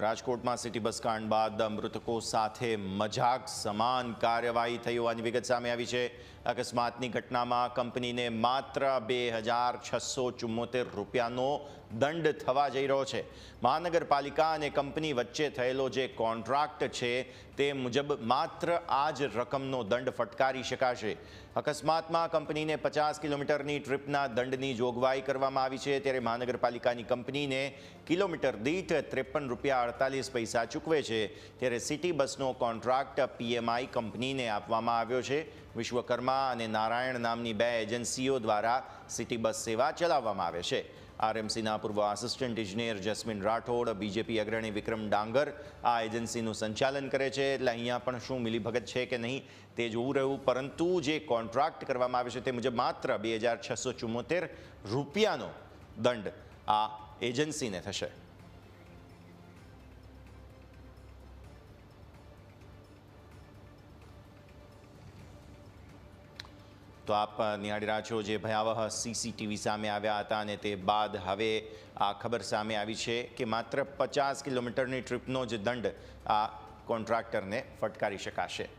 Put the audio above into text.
રાજકોટમાં city bus કાંડ બાદ મૃતકો સાથે મજાક સમાન કાર્યવાહી થઈ હોવાની વિગત સામે આવી છે। અકસ્માતની ઘટનામાં કંપનીને માત્ર 2674 રૂપિયાનો દંડ થવા જઈ રહ્યો છે। મહાનગરપાલિકા અને કંપની વચ્ચે થયેલો જે કોન્ટ્રાક્ટ છે તે મુજબ માત્ર આ જ રકમનો દંડ ફટકારી શકાશે। અકસ્માતમાં કંપનીને 50 કિલોમીટરની ટ્રીપના દંડની જોગવાઈ કરવામાં આવી છે, ત્યારે મહાનગરપાલિકાની કંપનીને કિલોમીટર દીઠ 53 રૂપિયા 48 પૈસા ચૂકવે છે, ત્યારે સિટી બસનો કોન્ટ્રાક્ટ પીએમઆઈ કંપનીને આપવામાં આવ્યો છે। વિશ્વકર્મા અને નારાયણ નામની બે એજન્સીઓ દ્વારા સિટી બસ સેવા ચલાવવામાં આવે છે। આરએમસીના પૂર્વ આસિસ્ટન્ટ ઇજનેર જસ્મીન રાઠોડ, બીજેપી અગ્રણી વિક્રમ ડાંગર આ એજન્સીનું સંચાલન કરે છે, એટલે અહીંયા પણ શું મિલીભગત છે કે નહીં તે જોવું રહ્યું, પરંતુ જે કોન્ટ્રાક્ટ કરવામાં આવે છે તે મુજબ માત્ર 2674 રૂપિયાનો દંડ આ એજન્સીને થશે। તો આપ નિહાળી રહ્યા છો જે ભયાવહ સીસીટીવી સામે આવ્યા હતા અને તે બાદ હવે આ ખબર સામે આવી છે કે માત્ર 50 કિલોમીટરની ટ્રીપનો જ દંડ આ કોન્ટ્રાક્ટરને ફટકારી શકાશે।